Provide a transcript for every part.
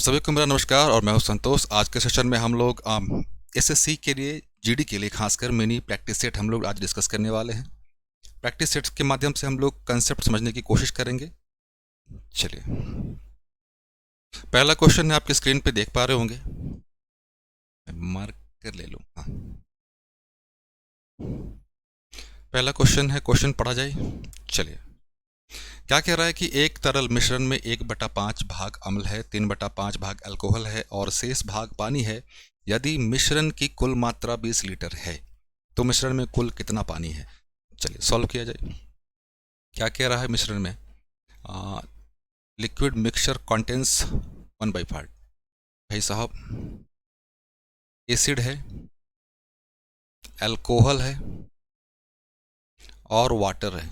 सभी को मेरा नमस्कार और मैं हूं संतोष। आज के सेशन में हम लोग एसएससी के लिए, जीडी के लिए खासकर मिनी प्रैक्टिस सेट हम लोग आज डिस्कस करने वाले हैं। प्रैक्टिस सेट्स के माध्यम से हम लोग कंसेप्ट समझने की कोशिश करेंगे। चलिए, पहला क्वेश्चन है, आपकी स्क्रीन पे देख पा रहे होंगे, मार्कर ले लूँ। हाँ, पहला क्वेश्चन है, क्वेश्चन पढ़ा जाए। चलिए, क्या कह रहा है कि एक तरल मिश्रण में 1/5 भाग अम्ल है, 3/5 भाग अल्कोहल है और शेष भाग पानी है। यदि मिश्रण की कुल मात्रा 20 लीटर है तो मिश्रण में कुल कितना पानी है। चलिए सॉल्व किया जाए। क्या कह रहा है, मिश्रण में लिक्विड मिक्सचर कंटेन्स 1/5। भाई साहब, एसिड है, अल्कोहल है और वाटर है।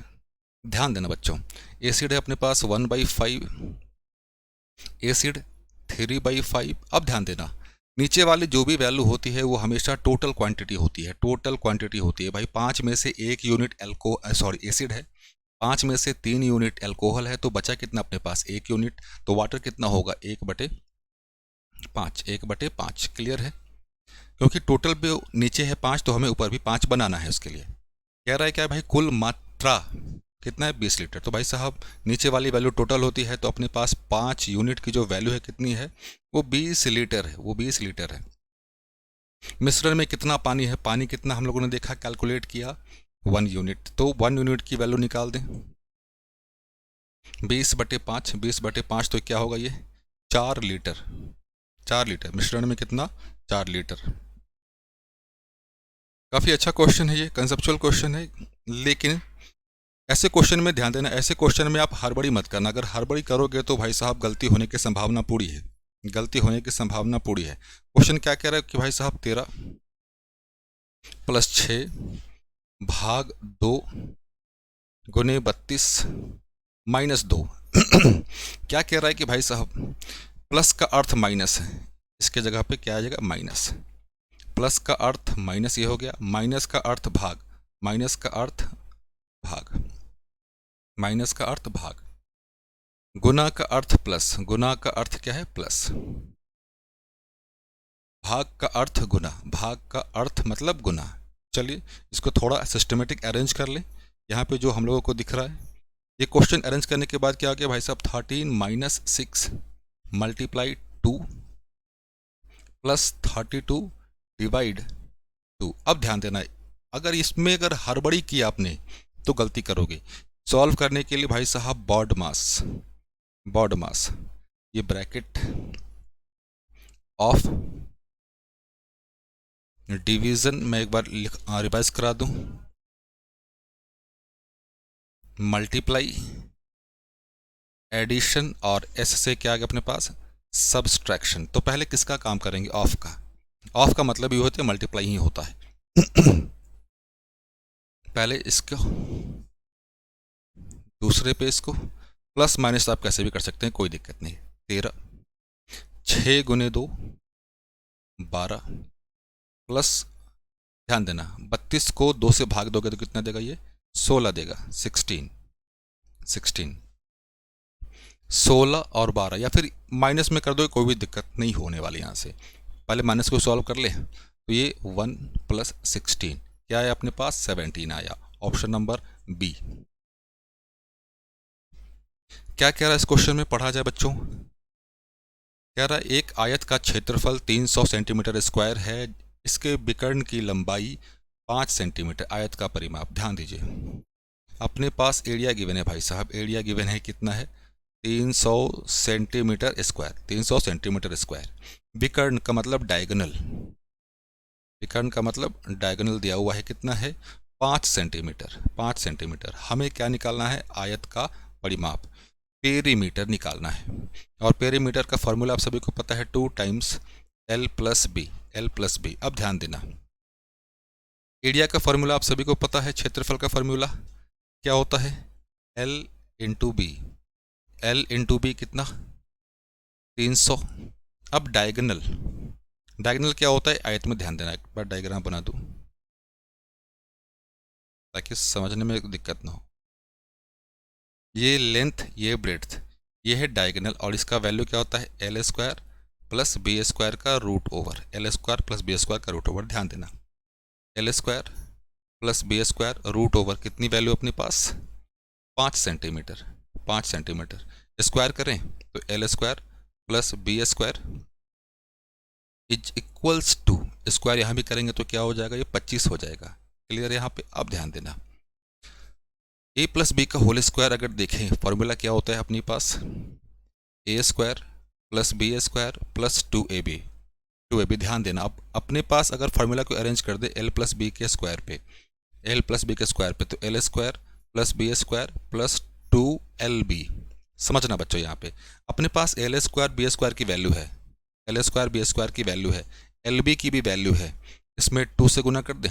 ध्यान देना बच्चों, एसिड है अपने पास 1/5, एसिड 3/5। अब ध्यान देना, नीचे वाली जो भी वैल्यू होती है वो हमेशा टोटल क्वांटिटी होती है। टोटल क्वांटिटी होती है भाई, 5 में से 1 यूनिट एसिड है, 5 में से 3 यूनिट अल्कोहल है, तो बचा कितना अपने पास 1 यूनिट। तो वाटर कितना होगा 1/5, 1/5। क्लियर है, क्योंकि टोटल पे नीचे है 5 तो हमें ऊपर भी 5 बनाना है। उसके लिए कह रहा है क्या है भाई, कुल मात्रा कितना है 20 लीटर। तो भाई साहब, नीचे वाली वैल्यू टोटल होती है तो अपने पास 5 यूनिट की जो वैल्यू है कितनी है, वो 20 लीटर है, वो 20 लीटर है। मिश्रण में कितना पानी है, पानी कितना हम लोगों ने देखा, कैलकुलेट किया 1 यूनिट। तो 1 यूनिट की वैल्यू निकाल दें, 20/5, 20/5 तो क्या होगा ये 4 लीटर। 4 लीटर मिश्रण में कितना, 4 लीटर। काफ़ी अच्छा क्वेश्चन है ये, कंसेप्चुअल क्वेश्चन है। लेकिन ऐसे क्वेश्चन में ध्यान देना, ऐसे क्वेश्चन में आप हड़बड़ी मत करना। अगर हड़बड़ी करोगे तो भाई साहब गलती होने की संभावना पूरी है, गलती होने की संभावना पूरी है। क्वेश्चन क्या कह रहा है कि भाई साहब 13 + 6 भाग 2 गुने 32 - 2। क्या कह रहा है कि भाई साहब, प्लस का अर्थ माइनस है, इसके जगह पे क्या आ जाएगा माइनस। प्लस का अर्थ माइनस ये हो गया, माइनस का अर्थ भाग, माइनस का अर्थ भाग, माइनस का अर्थ भाग, गुना का अर्थ प्लस, गुना का अर्थ क्या है प्लस, भाग का अर्थ गुना, भाग का अर्थ मतलब गुना। चलिए इसको थोड़ा सिस्टमेटिक अरेंज कर ले। यहाँ पे जो हम लोगों को दिख रहा है, ये क्वेश्चन अरेंज करने के बाद क्या हो गया भाई साहब, 13 - 6 × 2 + 32 / 2। अब ध्यान देना, अगर इसमें अगर हड़बड़ी की आपने तो गलती करोगे। सॉल्व करने के लिए भाई साहब बॉड मास, बॉड मास, ये ब्रैकेट ऑफ डिवीजन मैं एक बार रिवाइज करा दूं, मल्टीप्लाई, एडिशन और एस से क्या आ गया अपने पास सब्सट्रैक्शन। तो पहले किसका काम करेंगे, ऑफ का। ऑफ का मतलब ये होता है मल्टीप्लाई ही होता है। पहले इसको, दूसरे पे इसको, प्लस माइनस आप कैसे भी कर सकते हैं, कोई दिक्कत नहीं। 13, 6 × 2 12 प्लस, ध्यान देना 32 को 2 से भाग दोगे तो कितना देगा ये 16 देगा, 16, 16 और 12, या फिर माइनस में कर दो, कोई भी दिक्कत नहीं होने वाली। यहाँ से पहले माइनस को सॉल्व कर ले, तो ये 1 + 16 क्या है अपने पास 17 आया। Option number B. क्या कह रहा है इस क्वेश्चन में, पढ़ा जाए बच्चों। कह रहा है एक आयत का क्षेत्रफल 300 सेंटीमीटर स्क्वायर है, इसके विकर्ण की लंबाई 5 सेंटीमीटर। आयत का परिमाप, ध्यान दीजिए अपने पास एरिया गिवन है भाई साहब, एरिया गिवन है कितना है 300 सेंटीमीटर स्क्वायर, 300 सेंटीमीटर स्क्वायर। विकर्ण का मतलब डायगोनल, विकर्ण का मतलब डायगोनल दिया हुआ है कितना है 5 सेंटीमीटर, 5 सेंटीमीटर। हमें क्या निकालना है, आयत का परिमाप, पेरीमीटर निकालना है। और पेरीमीटर का फॉर्मूला आप सभी को पता है 2 × L + B, L + B। अब ध्यान देना, एरिया का फॉर्मूला आप सभी को पता है, क्षेत्रफल का फॉर्मूला क्या होता है L × B, L × B कितना 300। अब डायगोनल, डायगोनल क्या होता है आयत में, ध्यान देना, एक बार डायग्राम बना दूं ताकि समझने में दिक्कत ना हो। ये लेंथ, ये ब्रेड्थ, ये है डायगोनल और इसका वैल्यू क्या होता है L² प्लस बी स्क्वायर का root over, L square plus B square का रूट ओवर। ध्यान देना, L square plus B square root over कितनी वैल्यू अपने पास, 5 सेंटीमीटर। 5 सेंटीमीटर स्क्वायर करें तो L square plus B square is equals to, square यहाँ भी करेंगे तो क्या हो जाएगा, ये 25 हो जाएगा। क्लियर यहाँ पे? अब ध्यान देना, ए प्लस बी का होल स्क्वायर अगर देखें, फॉर्मूला क्या होता है अपने पास, A square plus B square plus 2ab। 2ab ध्यान देना, अब अपने पास अगर फार्मूला को अरेंज कर दे एल प्लस बी के स्क्वायर पे, एल प्लस बी के स्क्वायर पे, तो L square plus B square plus 2lb। समझना बच्चों, यहाँ पे अपने पास एल स्क्वायर बी स्क्वायर की वैल्यू है, एल स्क्वायर बी स्क्वायर की वैल्यू है, एल बी की भी वैल्यू है। इसमें 2 से गुना कर दे,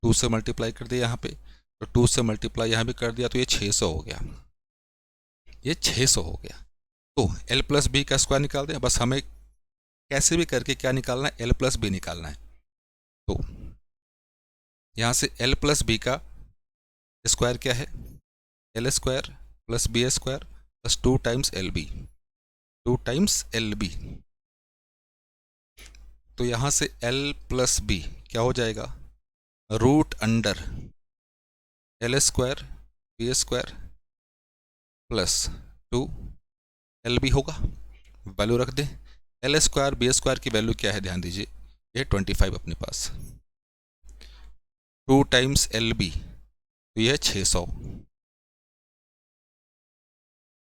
2 से मल्टीप्लाई कर दिया यहाँ पे, तो 2 से मल्टीप्लाई यहाँ भी कर दिया तो ये 600 हो गया, ये 600 हो गया। तो एल प्लस बी का स्क्वायर निकाल दें, बस हमें कैसे भी करके क्या निकालना है, एल प्लस बी निकालना है। तो यहाँ से एल प्लस बी का स्क्वायर क्या है, L square plus B square plus 2 times L B, 2 times L B. तो यहाँ से एल प्लस बी क्या हो जाएगा, root under L square B square plus 2 L B होगा। वैल्यू रख दें, एल स्क्वायर बी स्क्वायर की वैल्यू क्या है, ध्यान दीजिए, ये 25 अपने पास, 2 टाइम्स एल बी तो ये 600,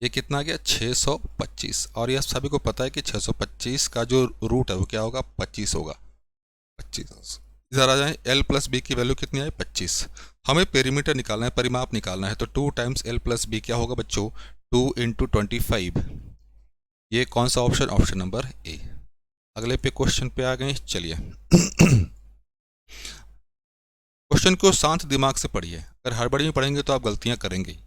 ये कितना आ गया 625। और यह सभी को पता है कि 625 का जो रूट है वो क्या होगा, 25 होगा, 25। इधर आ जाए, एल प्लस बी की वैल्यू कितनी आई, 25। हमें पेरीमीटर निकालना है, परिमाप निकालना है, तो 2 टाइम्स एल प्लस बी क्या होगा बच्चों, 2 इंटू 25। ये कौन सा ऑप्शन, ऑप्शन नंबर ए। अगले पे क्वेश्चन पे आ गए, चलिए क्वेश्चन को शांत दिमाग से पढ़िए, अगर हड़बड़ी में पढ़ेंगे तो आप गलतियां करेंगे।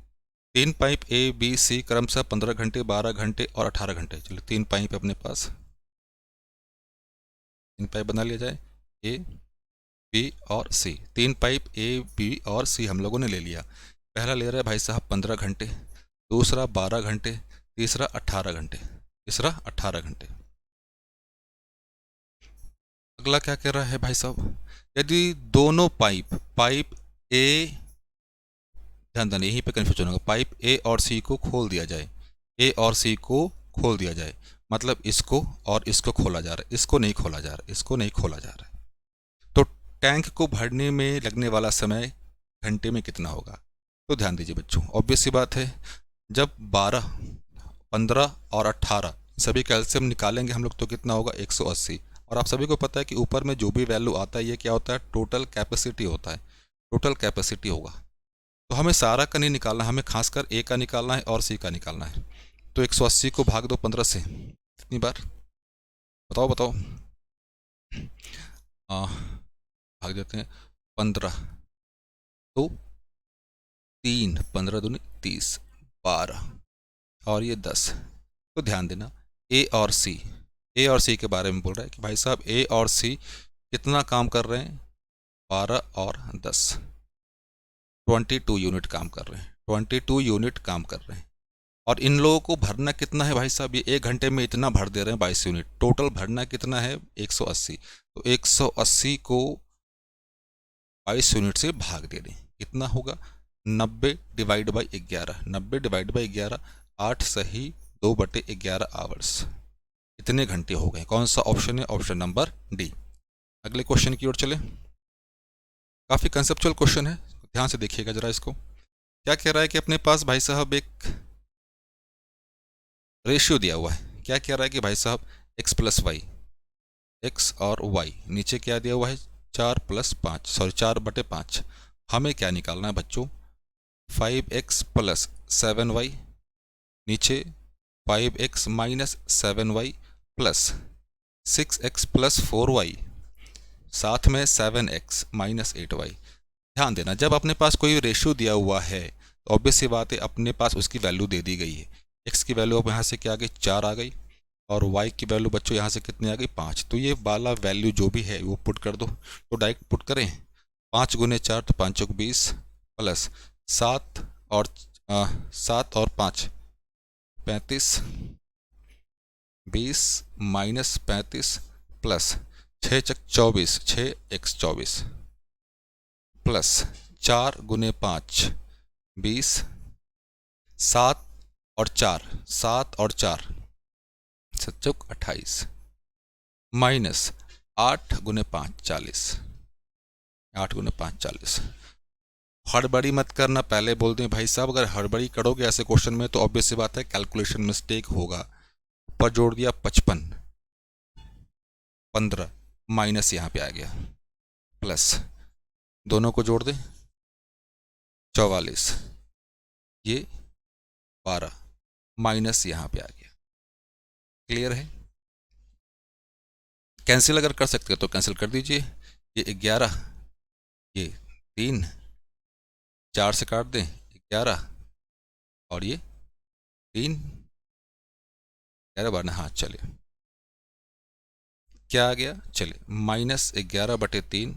3 पाइप ए बी सी क्रमशः 15 घंटे, 12 घंटे और 18 घंटे। चलिए 3 पाइप अपने पास, 3 पाइप बना लिया जाए, ए बी और सी। 3 पाइप ए बी और सी हम लोगों ने ले लिया। पहला ले रहा है भाई साहब 15 घंटे, दूसरा 12 घंटे, तीसरा 18 घंटे, तीसरा 18 घंटे। अगला क्या कह रहा है भाई साहब, यदि दोनों पाइप ए, ध्यान देना यहीं पे कन्फ्यूजन होगा, पाइप ए और सी को खोल दिया जाए, ए और सी को खोल दिया जाए, मतलब इसको और इसको खोला जा रहा है, इसको नहीं खोला जा रहा है, इसको नहीं खोला जा रहा है, तो टैंक को भरने में लगने वाला समय घंटे में कितना होगा। तो ध्यान दीजिए बच्चों, ऑब्वियस सी बात है, जब 12, 15 और 18 सभी कैल्शियम निकालेंगे हम लोग तो कितना होगा, 180। और आप सभी को पता है कि ऊपर में जो भी वैल्यू आता है ये क्या होता है, टोटल कैपेसिटी होता है, टोटल कैपेसिटी होगा। तो हमें सारा का नहीं निकालना, हमें खासकर ए का निकालना है और सी का निकालना है। तो 180 को भाग दो 15 से, कितनी बार बताओ बताओ, भाग देते हैं 15, तो 3, 15 दूनी 30, 12 और ये 10। तो ध्यान देना, ए और सी के बारे में बोल रहा है कि भाई साहब ए और सी कितना काम कर रहे हैं, 12 और 10, 22 यूनिट काम कर रहे हैं, 22 यूनिट काम कर रहे हैं। और इन लोगों को भरना कितना है भाई साहब, ये 1 घंटे में इतना भर दे रहे हैं 22 यूनिट, टोटल भरना कितना है 180। तो 180 को 22 यूनिट से भाग दे दें, कितना होगा 90 डिवाइड बाई 11, 90 डिवाइड बाई 11, 8 सही 2/11 आवर्स, इतने घंटे हो गए। कौन सा ऑप्शन है, ऑप्शन नंबर डी। अगले क्वेश्चन की ओर चले, काफ़ी कंसेप्चुअल क्वेश्चन है, ध्यान से देखिएगा जरा इसको। क्या कह रहा है कि अपने पास भाई साहब एक रेशियो दिया हुआ है, क्या कह रहा है कि भाई साहब x प्लस वाई, एक्स और y, नीचे क्या दिया हुआ है 4 प्लस 5, सॉरी 4/5। हमें क्या निकालना है बच्चों, 5x प्लस 7y, नीचे 5x minus 7y plus 6x plus 4y, साथ में 7x माइनस 8y। ध्यान देना, जब अपने पास कोई रेशियो दिया हुआ है तो ऑब्वियस सी बात है अपने पास उसकी वैल्यू दे दी गई है। x की वैल्यू अब यहाँ से क्या आ गई 4 आ गई, और y की वैल्यू बच्चों यहाँ से कितनी आ गई 5। तो ये वाला वैल्यू जो भी है वो पुट कर दो, तो डायरेक्ट पुट करें 5 गुने 4 तो 5 चौक 20 प्लस 7 और 5 35, 20 माइनस 35 प्लस 6 चक 24, 6x 24 प्लस 4 गुने 5 20, 7 और 4, 7 और 4 7 28 माइनस 8 गुने 5 40, 8 गुने 5 40। हड़बड़ी मत करना, पहले बोल दें भाई साहब, अगर हड़बड़ी करोगे ऐसे क्वेश्चन में तो ऑब्वियस सी बात है कैलकुलेशन मिस्टेक होगा। ऊपर जोड़ दिया 55, 15 माइनस यहाँ पे आ गया प्लस, दोनों को जोड़ दें 44, ये 12 माइनस यहाँ पे आ गया। क्लियर है? कैंसिल अगर कर सकते हो तो कैंसिल कर दीजिए। ये 11, ये 3, 4 से काट दें 11 और ये 3, 11 बार, हाँ चलिए क्या आ गया, चलिए -11/3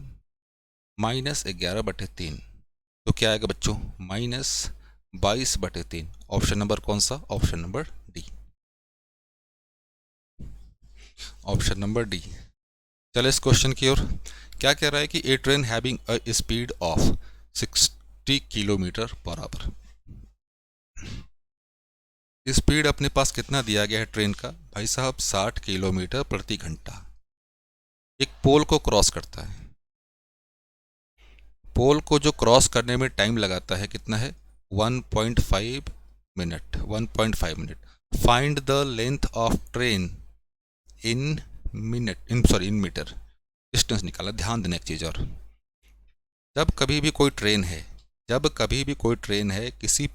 -11/3 तो क्या आएगा बच्चों, -22/3। ऑप्शन नंबर कौन सा, option number D, option number D. चले इस क्वेश्चन की ओर। क्या कह रहा है कि a train having a speed of 60 kilometre per hour. Speed अपने पास कितना दिया गया है ट्रेन का, भाई साहब 60 किलोमीटर प्रति घंटा। एक पोल को क्रॉस करता है, पोल को जो क्रॉस करने में टाइम लगाता है कितना है, 1.5 minute, 1.5 minute. Find the length of train in minute, in metre. Distance निकाला। ध्यान देने एक चीज़ और, जब कभी भी कोई ट्रेन है, जब कभी भी कोई ट्रेन है किसी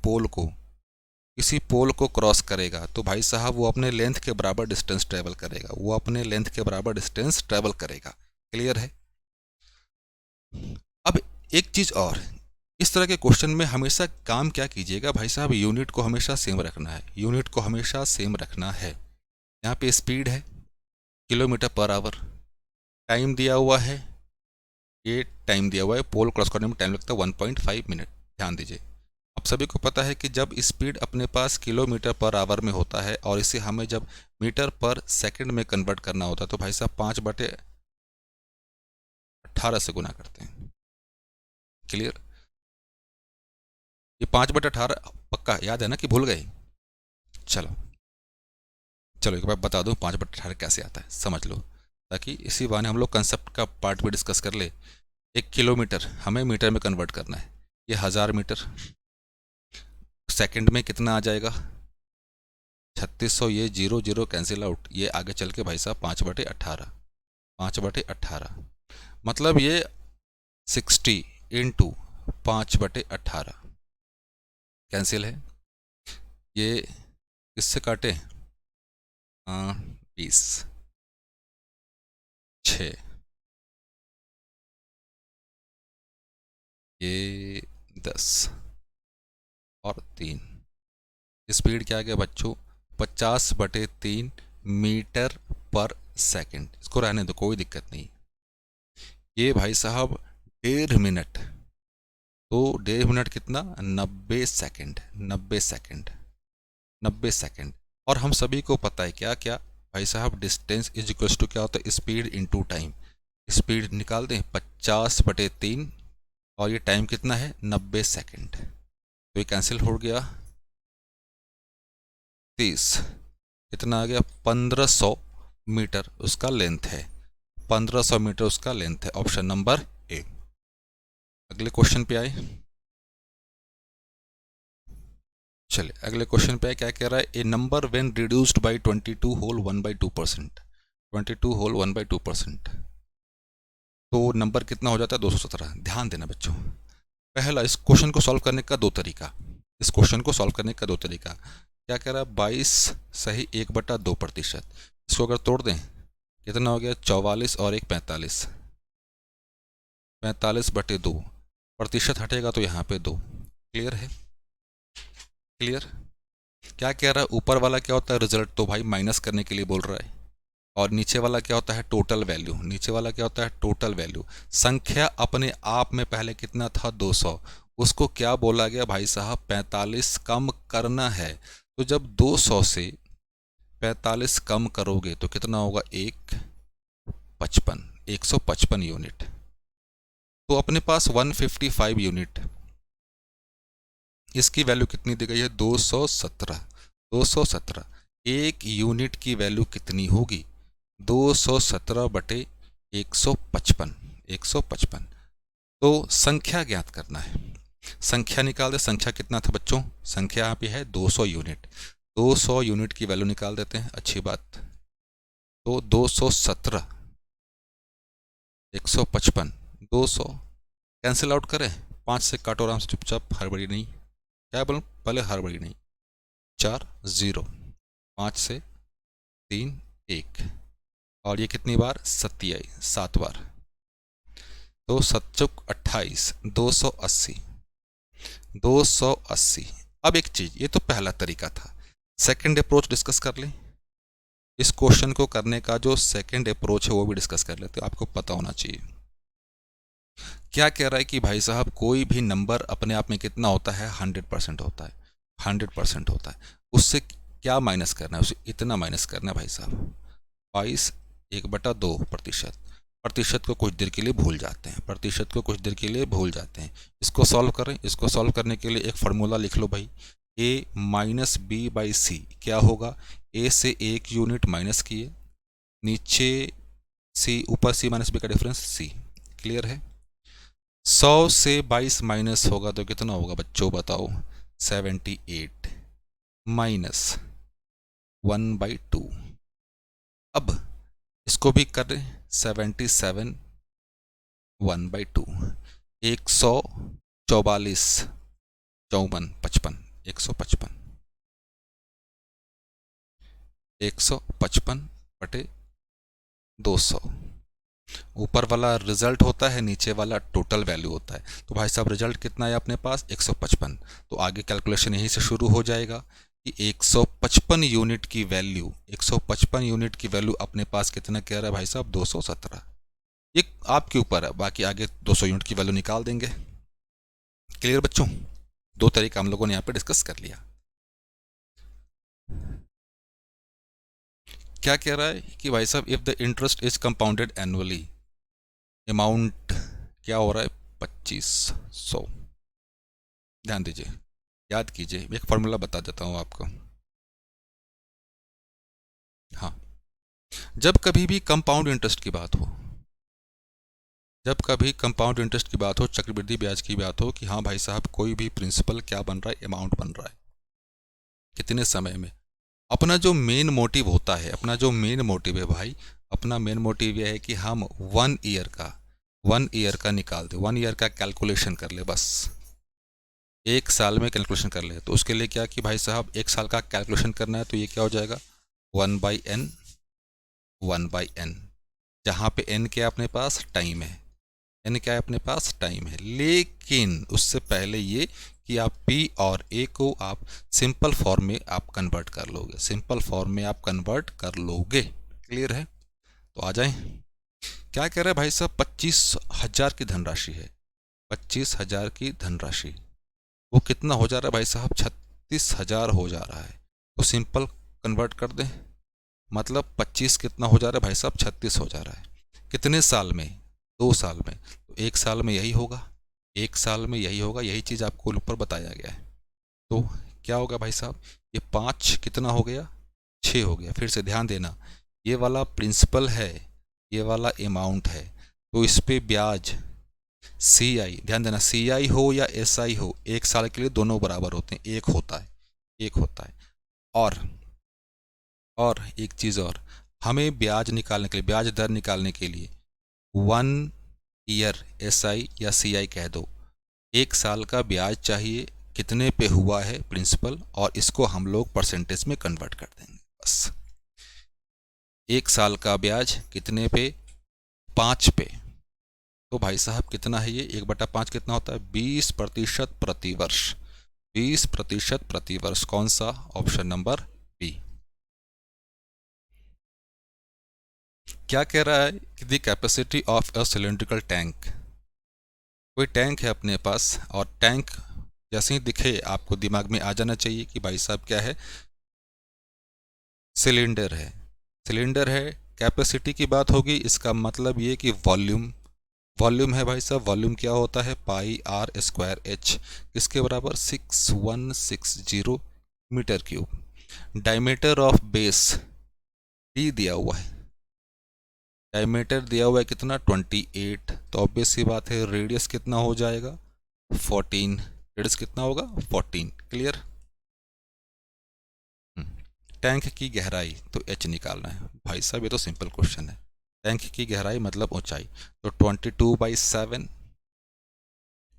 पोल को क्रॉस करेगा तो भाई साहब वो अपने लेंथ के बराबर डिस्टेंस ट्रेवल करेगा, वो अपने लेंथ के बराबर डिस्टेंस ट्रेवल करेगा। क्लियर है? अब एक चीज़ और, इस तरह के क्वेश्चन में हमेशा काम क्या कीजिएगा भाई साहब, यूनिट को हमेशा सेम रखना है, यूनिट को हमेशा सेम रखना है। यहाँ पे स्पीड है किलोमीटर पर आवर, टाइम दिया हुआ है, ये टाइम दिया हुआ है, पोल क्रॉस करने में टाइम लगता है 1.5 मिनट। ध्यान दीजिए, आप सभी को पता है कि जब स्पीड अपने पास किलोमीटर पर आवर में होता है और इसे हमें जब मीटर पर सेकंड में कन्वर्ट करना होता है तो भाई साहब 5/18 से गुना करते हैं। क्लियर? ये 5/18 पक्का याद है ना कि भूल गए? चलो चलो एक बार बता दूं 5/18 कैसे आता है, समझ लो, ताकि इसी बहाने हम लोग कंसेप्ट का पार्ट भी डिस्कस कर ले। 1 किलोमीटर हमें मीटर में कन्वर्ट करना है, ये 1000 मीटर। सेकंड में कितना आ जाएगा, 3600। ये 0 0 कैंसिल आउट, ये आगे चल के भाई साहब 5/18, 5/18 मतलब ये 60 इंटू 5/18 कैंसिल है। ये किससे काटे, 20, 6, ये 10 और 3। स्पीड क्या आ गया बच्चों, 50/3 मीटर पर सेकंड। इसको रहने दो, कोई दिक्कत नहीं। ये भाई साहब 1.5 मिनट, तो 1.5 मिनट कितना, 90 सेकंड, 90 सेकंड, 90 सेकंड। और हम सभी को पता है क्या क्या भाई साहब, डिस्टेंस इज इक्वल्स टू क्या होता है, स्पीड इनटू टाइम। स्पीड निकाल दें 50/3 और ये टाइम कितना है 90 सेकंड, तो ये कैंसिल हो गया। 30 कितना आ गया, 1500 मीटर उसका लेंथ है, 1500 मीटर उसका लेंथ है। Option number A. अगले क्वेश्चन पे आए, चलिए अगले क्वेश्चन पे क्या कह रहा है, a number when reduced by 22 whole 1/2%, 22 whole 1/2%, तो नंबर कितना हो जाता है 217। ध्यान देना बच्चों, पहला इस क्वेश्चन को सॉल्व करने का दो तरीका, इस क्वेश्चन को सॉल्व करने का दो तरीका। क्या कह रहा है, 22 सही 1/2%। इसको अगर तोड़ दें कितना हो गया, 44 और 1 45, 45/2, प्रतिशत हटेगा तो यहाँ पे 2। क्लियर है? क्लियर? क्या कह रहा है, ऊपर वाला क्या होता है रिजल्ट, तो भाई माइनस करने के लिए बोल रहा है, और नीचे वाला क्या होता है टोटल वैल्यू, नीचे वाला क्या होता है टोटल वैल्यू। संख्या अपने आप में पहले कितना था 200, उसको क्या बोला गया भाई साहब 45 कम करना है। तो जब 200 से 45 कम करोगे तो कितना होगा, 155 यूनिट। तो अपने पास 155 यूनिट, इसकी वैल्यू कितनी दी गई है, 217। एक यूनिट की वैल्यू कितनी होगी, 217/155। तो संख्या ज्ञात करना है, संख्या निकाल दे। संख्या कितना था बच्चों, संख्या यहाँ पे है 200 यूनिट। 200 यूनिट की वैल्यू निकाल देते हैं, अच्छी बात। तो 217 155 200 कैंसिल आउट करें, 5 से काटो आराम से चुपचाप, हड़बड़ी नहीं। क्या बोलूँ, पहले हड़बड़ी नहीं। 4 0, 5 से 3 1, और ये कितनी बार, 7 बार। तो 7 28, 280। अब एक चीज, ये तो पहला तरीका था। सेकंड अप्रोच डिस्कस कर लें। इस क्वेश्चन को करने का जो सेकंड अप्रोच है वो भी डिस्कस कर लेते हैं, आपको पता होना चाहिए। क्या कह रहा है कि भाई साहब कोई भी नंबर अपने आप में कितना होता है, 100% होता है। 100% होता है, उससे क्या माइनस करना है, उसे इतना माइनस करना है भाई साहब, 22/2%। प्रतिशत को कुछ देर के लिए भूल जाते हैं, प्रतिशत को कुछ देर के लिए भूल जाते हैं। इसको सॉल्व करें, इसको सॉल्व करने के लिए एक फार्मूला लिख लो भाई, a माइनस बी बाई सी। क्या होगा, a से 1 यूनिट माइनस किए, नीचे c, ऊपर c माइनस b का डिफरेंस c। क्लियर है। 100 से 22 माइनस होगा तो कितना होगा बच्चों, बताओ, 78 माइनस 1/2। अब इसको भी कर रहे, 77 1/2, 144 54 55 155 155/200। ऊपर वाला रिजल्ट होता है, नीचे वाला टोटल वैल्यू होता है। तो भाई साहब रिजल्ट कितना है अपने पास, 155। तो आगे कैलकुलेशन यहीं से शुरू हो जाएगा कि 155 यूनिट की वैल्यू, 155 यूनिट की वैल्यू अपने पास कितना कह रहा है भाई साहब, 217। ये आपके ऊपर है, बाकी आगे 200 यूनिट की वैल्यू निकाल देंगे। क्लियर बच्चों, दो तरीका हम लोगों ने यहाँ पे डिस्कस कर लिया। क्या कह रहा है कि भाई साहब if the interest is compounded annually, amount क्या हो रहा है, 2500। ध्यान दीजिए, याद कीजिए, एक फॉर्मूला बता देता हूँ आपको। हाँ, जब कभी भी कंपाउंड इंटरेस्ट की बात हो, जब कभी कंपाउंड इंटरेस्ट की बात हो, चक्रवृद्धि ब्याज की बात हो, कि हाँ भाई साहब कोई भी प्रिंसिपल क्या बन रहा है, अमाउंट बन रहा है, कितने समय में। अपना जो मेन मोटिव होता है, अपना जो मेन मोटिव है भाई, अपना मेन मोटिव यह है कि हम 1 ईयर का निकाल दे, 1 ईयर का कैलकुलेशन कर ले, बस 1 साल में कैलकुलेशन कर ले। तो उसके लिए क्या कि भाई साहब 1 साल का कैलकुलेशन करना है, तो ये क्या हो जाएगा, 1/n, जहाँ पे n क्या अपने पास, टाइम है, n क्या है अपने पास, टाइम है। लेकिन उससे पहले ये कि आप p और a को आप सिंपल फॉर्म में आप कन्वर्ट कर लोगे, सिंपल फॉर्म में आप कन्वर्ट कर लोगे। क्लियर है। तो आ जाए, क्या कह रहे हैं भाई साहब, 25,000 की धनराशि है, 25,000 की धनराशि, वो कितना हो जा रहा है भाई साहब, 36,000 हो जा रहा है। तो सिंपल कन्वर्ट कर दें, मतलब 25 कितना हो जा रहा है भाई साहब, 36 हो जा रहा है। कितने साल में, 2 साल में। तो 1 साल में यही होगा, 1 साल में यही होगा, यही चीज़ आपको ऊपर बताया गया है। तो क्या होगा भाई साहब, ये 5 कितना हो गया, 6 हो गया। फिर से ध्यान देना, ये वाला प्रिंसिपल है, ये वाला अमाउंट है, तो इस पे ब्याज CI, ध्यान देना, CI हो या SI हो, 1 साल के लिए दोनों बराबर होते हैं, एक होता है, एक होता है। और एक चीज़ और, हमें ब्याज निकालने के लिए, ब्याज दर निकालने के लिए 1 ईयर SI या CI कह दो, 1 साल का ब्याज चाहिए, कितने पे हुआ है प्रिंसिपल, और इसको हम लोग परसेंटेज में कन्वर्ट कर देंगे, बस 1 साल का ब्याज कितने पे, 5 पे। तो भाई साहब कितना है ये, 1/5 कितना होता है, 20% प्रतिवर्ष, 20% प्रतिवर्ष। कौन सा, ऑप्शन नंबर बी। क्या कह रहा है कि the capacity of a cylindrical tank, कोई टैंक है अपने पास, और टैंक जैसे ही दिखे आपको दिमाग में आ जाना चाहिए कि भाई साहब क्या है, सिलेंडर है, सिलेंडर है, कैपेसिटी की बात होगी, इसका मतलब ये कि वॉल्यूम, वॉल्यूम है भाई साहब, वॉल्यूम क्या होता है पाई आर स्क्वायर एच, किसके बराबर 6160 metre cube. Diameter of base D दिया हुआ है, डायमीटर दिया हुआ है कितना 28, तो ऑब्वियस सी बात है रेडियस कितना हो जाएगा 14, रेडियस कितना होगा 14, क्लियर। टैंक की गहराई तो एच निकालना है भाई साहब, ये तो सिंपल क्वेश्चन है। टैंक की गहराई मतलब ऊंचाई, तो 22/7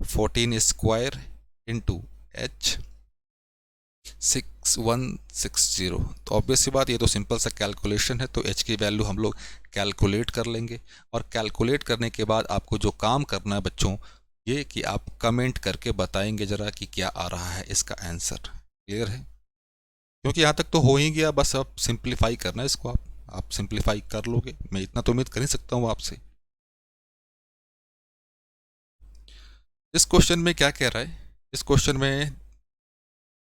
14 स्क्वायर इंटू एच 6160, तो ऑब्वियस सी बात ये तो सिंपल सा कैलकुलेशन है, तो एच की वैल्यू हम लोग कैलकुलेट कर लेंगे। और कैलकुलेट करने के बाद आपको जो काम करना है बच्चों, ये कि आप कमेंट करके बताएंगे ज़रा कि क्या आ रहा है इसका आंसर, क्लियर है। क्योंकि यहाँ तक तो हो ही गया, बस अब सिंप्लीफाई करना है इसको, आप सिंप्लीफाई कर लोगे, मैं इतना तो उम्मीद कर ही सकता हूँ आपसे। इस क्वेश्चन में क्या कह रहा है, इस क्वेश्चन में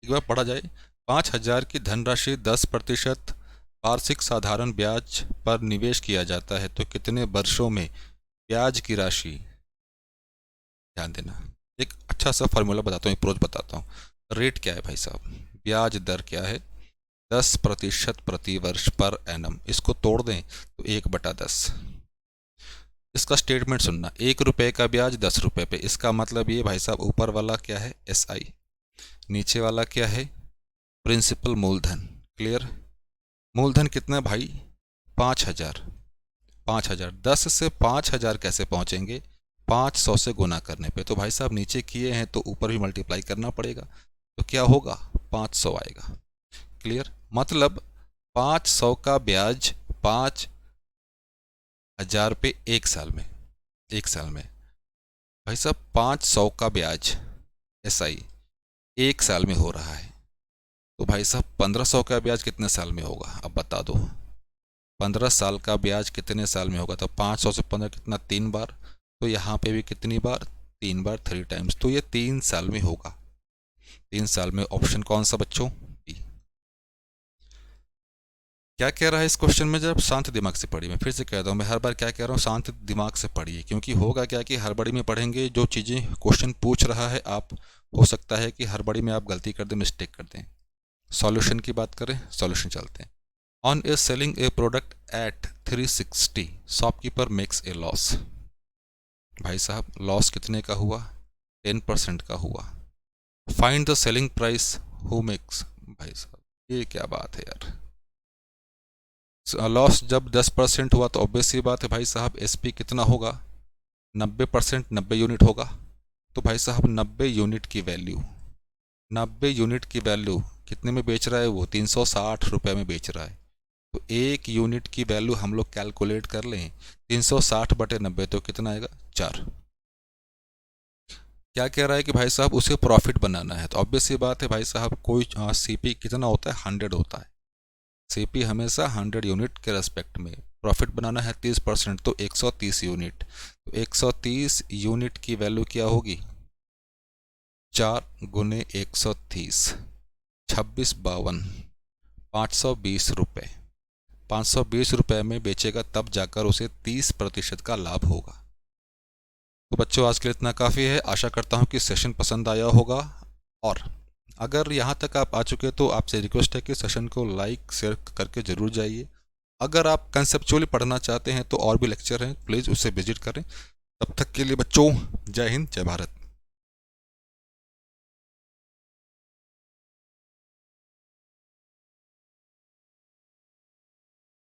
एक बार पढ़ा जाए, 5,000 की धनराशि 10% वार्षिक साधारण ब्याज पर निवेश किया जाता है तो कितने वर्षों में ब्याज की राशि, ध्यान देना, एक अच्छा सा फार्मूला बताता हूँ, एक प्रोज बताता हूँ। रेट क्या है भाई साहब, ब्याज दर क्या है 10% प्रति वर्ष पर एनम, इसको तोड़ दें तो 1/10। इसका स्टेटमेंट सुनना, 1 रुपये का ब्याज 10 रुपये पे, इसका मतलब ये भाई साहब ऊपर वाला क्या है SI, नीचे वाला क्या है प्रिंसिपल मूलधन, क्लियर। मूलधन कितना भाई 5,000, 5,000, 10 से 5,000 कैसे पहुंचेंगे 500 से गुना करने पे, तो भाई साहब नीचे किए हैं तो ऊपर भी मल्टीप्लाई करना पड़ेगा, तो क्या होगा 500 आएगा, क्लियर। मतलब 500 का ब्याज 5,000 पे एक साल में, एक साल में भाई साहब 500 का ब्याज SI एक साल में हो रहा है, तो भाई साहब 1,500 का ब्याज कितने साल में होगा, अब बता दो 15 साल का ब्याज कितने साल में होगा, तो 500 से 15 कितना 3 बार, तो यहाँ पे भी कितनी बार 3 बार 3 टाइम्स, तो ये 3 साल में होगा, 3 साल में। ऑप्शन कौन सा बच्चों बी। क्या कह रहा है इस क्वेश्चन में, जब शांत दिमाग से पढ़िए, मैं फिर से कहता हूँ, मैं हर बार क्या कह रहा हूँ शांत दिमाग से पढ़िए, क्योंकि होगा क्या कि हड़बड़ी में पढ़ेंगे, जो चीज़ें क्वेश्चन पूछ रहा है आप, हो सकता है कि हड़बड़ी में आप गलती कर दें, मिस्टेक कर दें। सॉल्यूशन की बात करें, सॉल्यूशन चलते हैं। On A selling A product at 360 shopkeeper makes a loss, भाई साहब लॉस कितने का हुआ 10% का हुआ। Find the selling price who makes, भाई साहब ये क्या बात है यार, लॉस जब 10% हुआ तो ऑब्वियस सी बात है भाई साहब SP कितना होगा 90%, 90 यूनिट होगा, तो भाई साहब 90 यूनिट की वैल्यू, 90 यूनिट की वैल्यू कितने में बेच रहा है वो 360 रुपये में बेच रहा है, तो एक यूनिट की वैल्यू हम लोग कैलकुलेट कर लें 360/90, तो कितना आएगा 4। क्या कह रहा है कि भाई साहब उसे प्रॉफिट बनाना है, तो ऑब्वियस सी बात है भाई साहब कोई CP कितना होता है 100 होता है, CP हमेशा 100 यूनिट के रेस्पेक्ट में, प्रॉफिट बनाना है 30%, तो 130 यूनिट, तो 130 यूनिट की वैल्यू क्या होगी 4 गुने 130 2652 520 रुपये, 520 रुपये में बेचेगा तब जाकर उसे 30% का लाभ होगा। तो बच्चों आज के लिए इतना काफ़ी है, आशा करता हूँ कि सेशन पसंद आया होगा, और अगर यहाँ तक आप आ चुके तो आपसे रिक्वेस्ट है कि सेशन को लाइक शेयर करके ज़रूर जाइए। अगर आप कंसेप्चुअली पढ़ना चाहते हैं तो और भी लेक्चर हैं, प्लीज़ उसे विजिट करें। तब तक के लिए बच्चों जय हिंद जय भारत।